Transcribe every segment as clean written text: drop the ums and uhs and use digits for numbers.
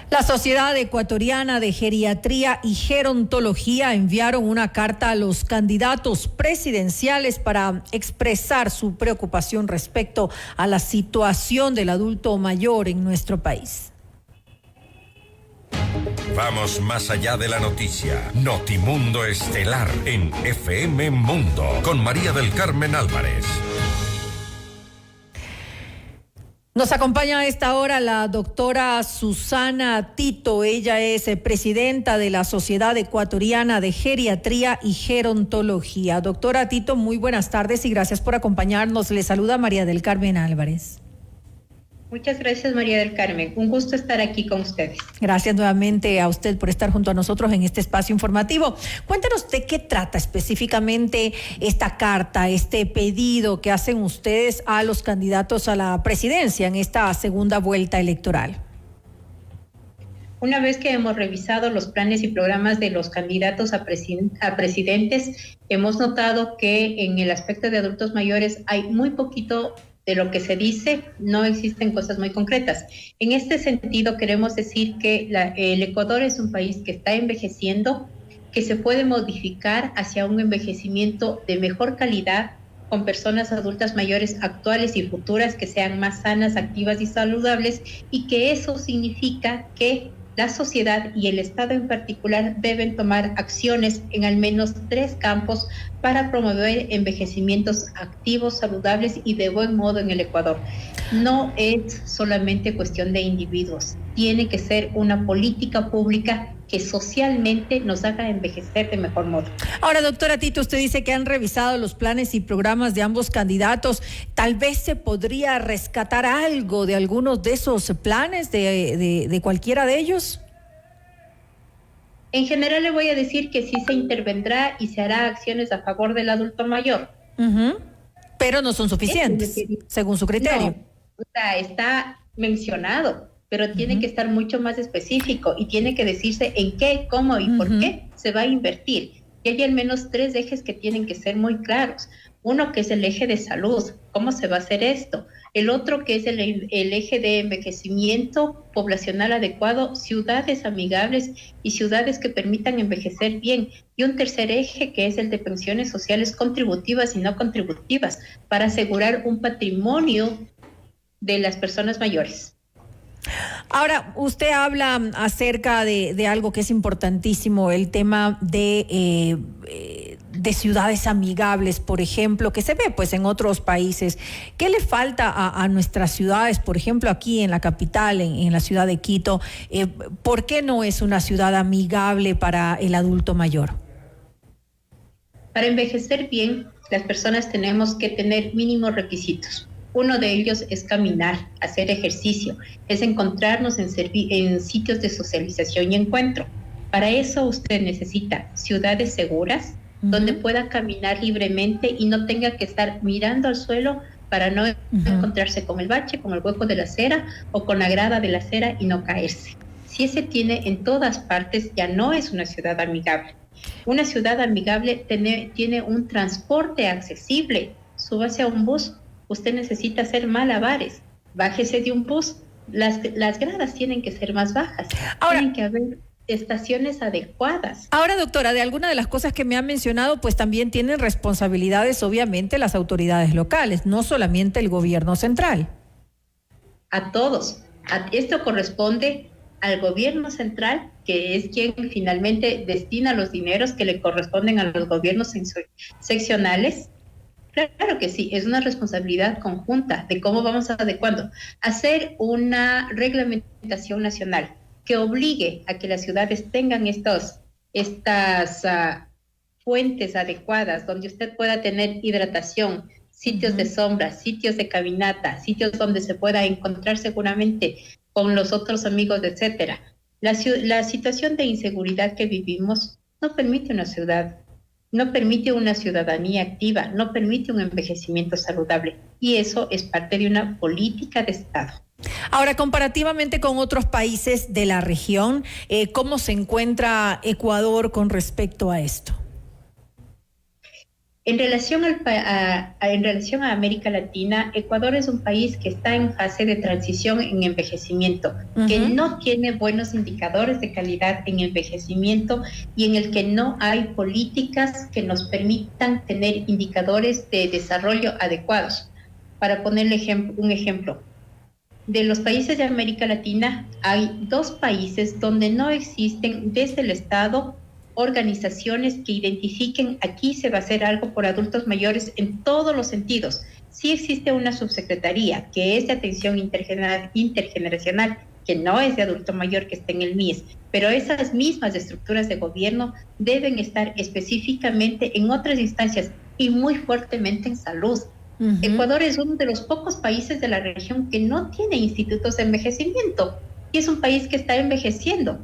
La Sociedad Ecuatoriana de Geriatría y Gerontología enviaron una carta a los candidatos presidenciales para expresar su preocupación respecto a la situación del adulto mayor en nuestro país. Vamos más allá de la noticia. Notimundo Estelar en FM Mundo con María del Carmen Álvarez. Nos acompaña a esta hora la doctora Susana Tito. Ella es presidenta de la Sociedad Ecuatoriana de Geriatría y Gerontología. Doctora Tito, muy buenas tardes y gracias por acompañarnos. Le saluda María del Carmen Álvarez. Muchas gracias, María del Carmen. Un gusto estar aquí con ustedes. Gracias nuevamente a usted por estar junto a nosotros en este espacio informativo. Cuéntanos de qué trata específicamente esta carta, este pedido que hacen ustedes a los candidatos a la presidencia en esta segunda vuelta electoral. Una vez que hemos revisado los planes y programas de los candidatos a presidentes, hemos notado que en el aspecto de adultos mayores hay muy poquito de lo que se dice, no existen cosas muy concretas. En este sentido, queremos decir que el Ecuador es un país que está envejeciendo, que se puede modificar hacia un envejecimiento de mejor calidad, con personas adultas mayores actuales y futuras que sean más sanas, activas y saludables, y que eso significa que la sociedad y el Estado en particular deben tomar acciones en al menos 3 campos para promover envejecimientos activos, saludables y de buen modo en el Ecuador. No es solamente cuestión de individuos, tiene que ser una política pública que socialmente nos haga envejecer de mejor modo. Ahora, doctora Tito, usted dice que han revisado los planes y programas de ambos candidatos. ¿Tal vez se podría rescatar algo de algunos de esos planes, de cualquiera de ellos? En general le voy a decir que sí se intervendrá y se hará acciones a favor del adulto mayor. Pero no son suficientes, según su criterio. No, o sea, está mencionado, pero tiene que estar mucho más específico y tiene que decirse en qué, cómo y por qué se va a invertir. Y hay al menos 3 ejes que tienen que ser muy claros. Uno que es el eje de salud, ¿cómo se va a hacer esto? El otro que es el eje de envejecimiento poblacional adecuado, ciudades amigables y ciudades que permitan envejecer bien. Y un tercer eje que es el de pensiones sociales contributivas y no contributivas para asegurar un patrimonio de las personas mayores. Ahora, usted habla acerca de algo que es importantísimo, el tema de ciudades amigables, por ejemplo, que se ve pues en otros países. ¿Qué le falta a nuestras ciudades, por ejemplo, aquí en la capital, en la ciudad de Quito? ¿Por qué no es una ciudad amigable para el adulto mayor? Para envejecer bien, las personas tenemos que tener mínimos requisitos. Uno de ellos es caminar, hacer ejercicio, es encontrarnos en sitios de socialización y encuentro. Para eso usted necesita ciudades seguras, donde pueda caminar libremente y no tenga que estar mirando al suelo para no encontrarse con el bache, con el hueco de la acera o con la grada de la acera y no caerse. Si ese tiene en todas partes, ya no es una ciudad amigable. Una ciudad amigable tiene un transporte accesible. Súbase a un bus. Usted necesita hacer malabares, bájese de un bus, las gradas tienen que ser más bajas, tienen que haber estaciones adecuadas. Ahora, doctora, de alguna de las cosas que me han mencionado, pues también tienen responsabilidades, obviamente, las autoridades locales, no solamente el gobierno central. A todos. Esto corresponde al gobierno central, que es quien finalmente destina los dineros que le corresponden a los gobiernos seccionales. Claro que sí, es una responsabilidad conjunta de cómo vamos adecuando. Hacer una reglamentación nacional que obligue a que las ciudades tengan estas fuentes adecuadas donde usted pueda tener hidratación, sitios de sombra, sitios de caminata, sitios donde se pueda encontrar seguramente con los otros amigos, etcétera. La situación de inseguridad que vivimos no permite una ciudad. No permite una ciudadanía activa, no permite un envejecimiento saludable. Y eso es parte de una política de Estado. Ahora, comparativamente con otros países de la región, ¿cómo se encuentra Ecuador con respecto a esto? En relación a América Latina, Ecuador es un país que está en fase de transición en envejecimiento, que no tiene buenos indicadores de calidad en envejecimiento y en el que no hay políticas que nos permitan tener indicadores de desarrollo adecuados. Para ponerle un ejemplo, de los países de América Latina hay 2 países donde no existen desde el Estado organizaciones que identifiquen aquí se va a hacer algo por adultos mayores en todos los sentidos. Sí existe una subsecretaría que es de atención intergeneracional, que no es de adulto mayor, que está en el MIES, pero esas mismas estructuras de gobierno deben estar específicamente en otras instancias y muy fuertemente en salud. Ecuador es uno de los pocos países de la región que no tiene institutos de envejecimiento y es un país que está envejeciendo.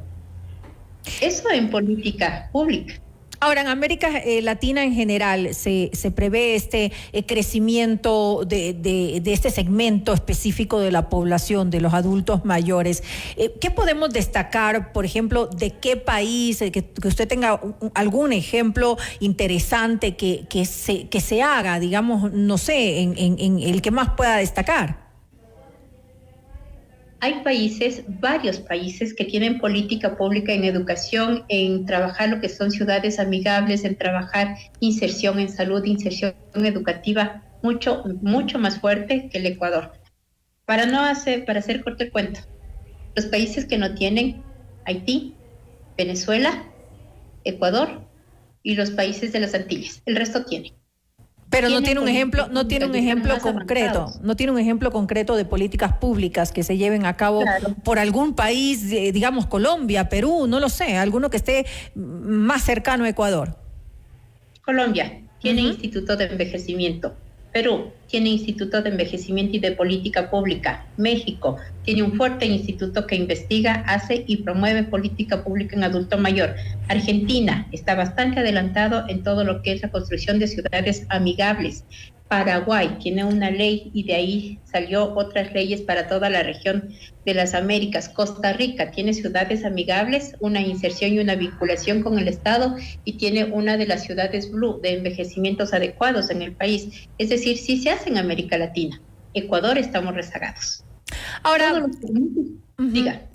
Eso en política pública. Ahora, en América Latina en general se prevé este crecimiento de este segmento específico de la población, de los adultos mayores. ¿Qué podemos destacar, por ejemplo, de qué país, que usted tenga algún ejemplo interesante que se haga, digamos, no sé, en el que más pueda destacar? Hay varios países que tienen política pública en educación, en trabajar lo que son ciudades amigables, en trabajar inserción en salud, inserción educativa, mucho más fuerte que el Ecuador. Para hacer corto el cuento, los países que no tienen, Haití, Venezuela, Ecuador y los países de las Antillas. El resto tienen. Pero no tiene un ejemplo concreto de políticas públicas que se lleven a cabo por algún país, digamos Colombia, Perú, no lo sé, alguno que esté más cercano a Ecuador. Colombia tiene Instituto de Envejecimiento. Perú tiene Instituto de Envejecimiento y de Política Pública. México tiene un fuerte instituto que investiga, hace y promueve política pública en adulto mayor. Argentina está bastante adelantado en todo lo que es la construcción de ciudades amigables. Paraguay tiene una ley y de ahí salió otras leyes para toda la región de las Américas. Costa Rica tiene ciudades amigables, una inserción y una vinculación con el Estado y tiene una de las ciudades blue de envejecimientos adecuados en el país. Es decir, sí se hace en América Latina. Ecuador estamos rezagados. Ahora,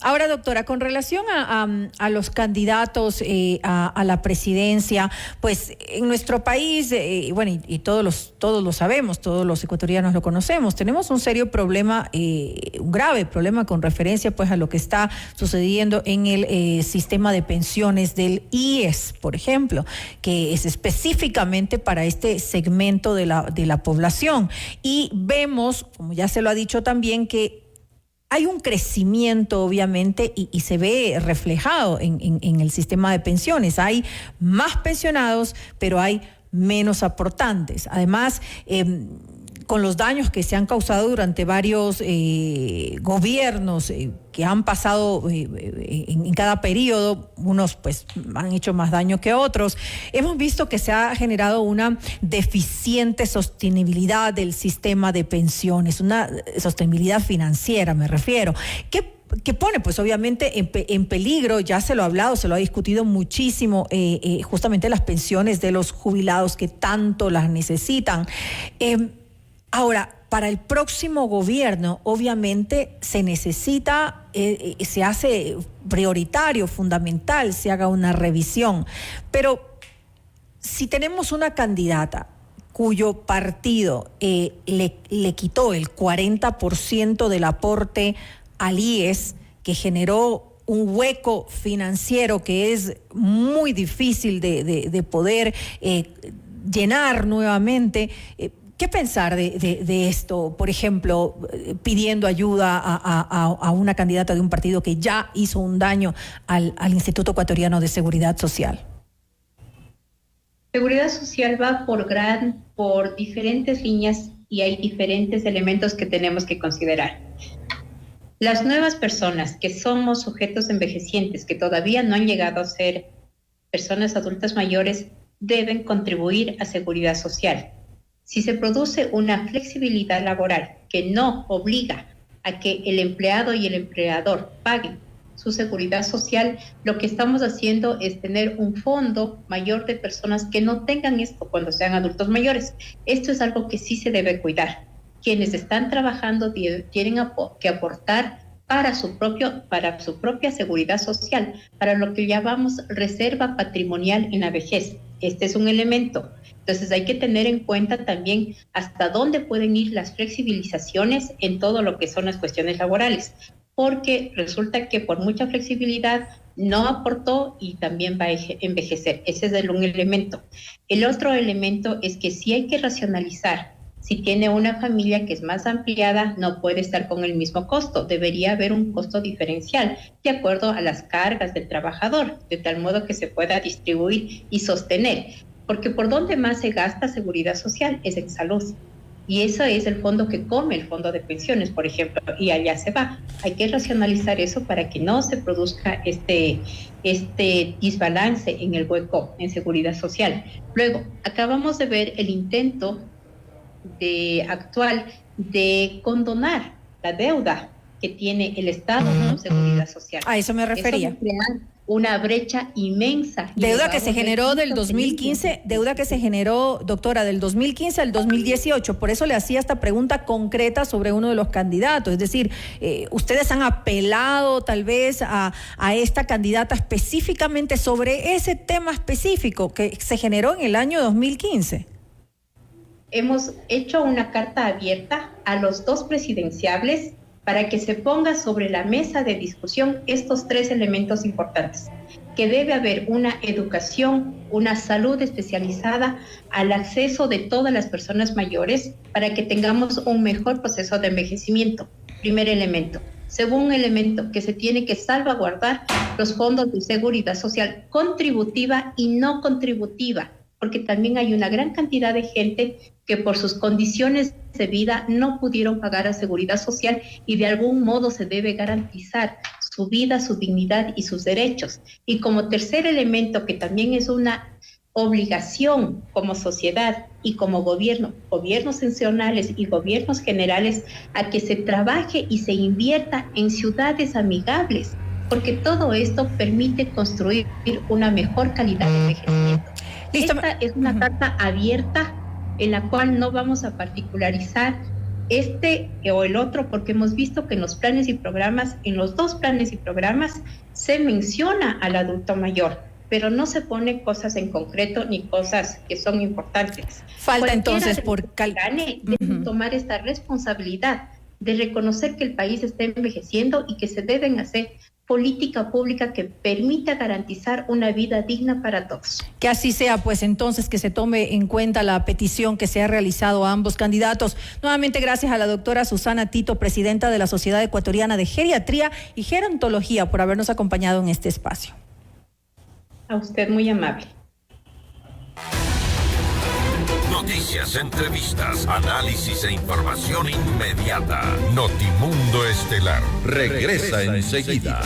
ahora, doctora, con relación a los candidatos a la presidencia, pues en nuestro país, bueno, y todos lo sabemos, todos los ecuatorianos lo conocemos, tenemos un serio problema, un grave problema con referencia pues a lo que está sucediendo en el sistema de pensiones del IES, por ejemplo, que es específicamente para este segmento de la población. Y vemos, como ya se lo ha dicho también, que hay un crecimiento, obviamente, y se ve reflejado en el sistema de pensiones. Hay más pensionados, pero hay menos aportantes. Además, con los daños que se han causado durante varios gobiernos que han pasado en cada periodo, unos pues han hecho más daño que otros, hemos visto que se ha generado una deficiente sostenibilidad del sistema de pensiones, una sostenibilidad financiera me refiero, que pone pues obviamente en peligro, ya se lo ha hablado, se lo ha discutido muchísimo, justamente las pensiones de los jubilados que tanto las necesitan. Ahora, para el próximo gobierno, obviamente se necesita, se hace prioritario, fundamental, se haga una revisión. Pero si tenemos una candidata cuyo partido le quitó el 40% del aporte al IES, que generó un hueco financiero que es muy difícil de poder llenar nuevamente, ¿qué pensar de esto? Por ejemplo, pidiendo ayuda a una candidata de un partido que ya hizo un daño al Instituto Ecuatoriano de Seguridad Social. Seguridad social va por diferentes líneas y hay diferentes elementos que tenemos que considerar. Las nuevas personas que somos sujetos envejecientes, que todavía no han llegado a ser personas adultas mayores, deben contribuir a seguridad social. Si se produce una flexibilidad laboral que no obliga a que el empleado y el empleador paguen su seguridad social, lo que estamos haciendo es tener un fondo mayor de personas que no tengan esto cuando sean adultos mayores. Esto es algo que sí se debe cuidar. Quienes están trabajando tienen que aportar para su propia seguridad social, para lo que llamamos reserva patrimonial en la vejez. Este es un elemento. Entonces hay que tener en cuenta también hasta dónde pueden ir las flexibilizaciones en todo lo que son las cuestiones laborales, porque resulta que por mucha flexibilidad no aportó y también va a envejecer. Ese es un elemento. El otro elemento es que sí hay que racionalizar. Si tiene una familia que es más ampliada, no puede estar con el mismo costo. Debería haber un costo diferencial de acuerdo a las cargas del trabajador, de tal modo que se pueda distribuir y sostener. Porque por donde más se gasta seguridad social es en salud. Y eso es el fondo que come el fondo de pensiones, por ejemplo, y allá se va. Hay que racionalizar eso para que no se produzca este desbalance en el hueco en seguridad social. Luego, acabamos de ver el intento actual de condonar la deuda que tiene el Estado con seguridad social. A eso me refería. Eso crea una brecha inmensa. Deuda que se generó del 2015, deuda que se generó, doctora, del 2015 al 2018. Por eso le hacía esta pregunta concreta sobre uno de los candidatos. Es decir, ustedes han apelado tal vez a esta candidata específicamente sobre ese tema específico que se generó en el año 2015. Hemos hecho una carta abierta a los dos presidenciables para que se ponga sobre la mesa de discusión estos tres elementos importantes, que debe haber una educación, una salud especializada al acceso de todas las personas mayores para que tengamos un mejor proceso de envejecimiento. Primer elemento. Segundo elemento, que se tiene que salvaguardar los fondos de seguridad social contributiva y no contributiva, porque también hay una gran cantidad de gente que por sus condiciones de vida no pudieron pagar a seguridad social y de algún modo se debe garantizar su vida, su dignidad y sus derechos. Y como tercer elemento, que también es una obligación como sociedad y como gobiernos nacionales y gobiernos generales, a que se trabaje y se invierta en ciudades amigables, porque todo esto permite construir una mejor calidad de envejecimiento. Listo. Esta es una carta abierta en la cual no vamos a particularizar este o el otro, porque hemos visto que en los planes y programas, en los dos planes y programas, se menciona al adulto mayor, pero no se pone cosas en concreto ni cosas que son importantes. Falta entonces por deben tomar esta responsabilidad de reconocer que el país está envejeciendo y que se deben hacer política pública que permita garantizar una vida digna para todos. Que así sea, pues entonces que se tome en cuenta la petición que se ha realizado a ambos candidatos. Nuevamente gracias a la doctora Susana Tito, presidenta de la Sociedad Ecuatoriana de Geriatría y Gerontología, por habernos acompañado en este espacio. A usted, muy amable. Noticias, entrevistas, análisis e información inmediata. Notimundo Estelar regresa enseguida.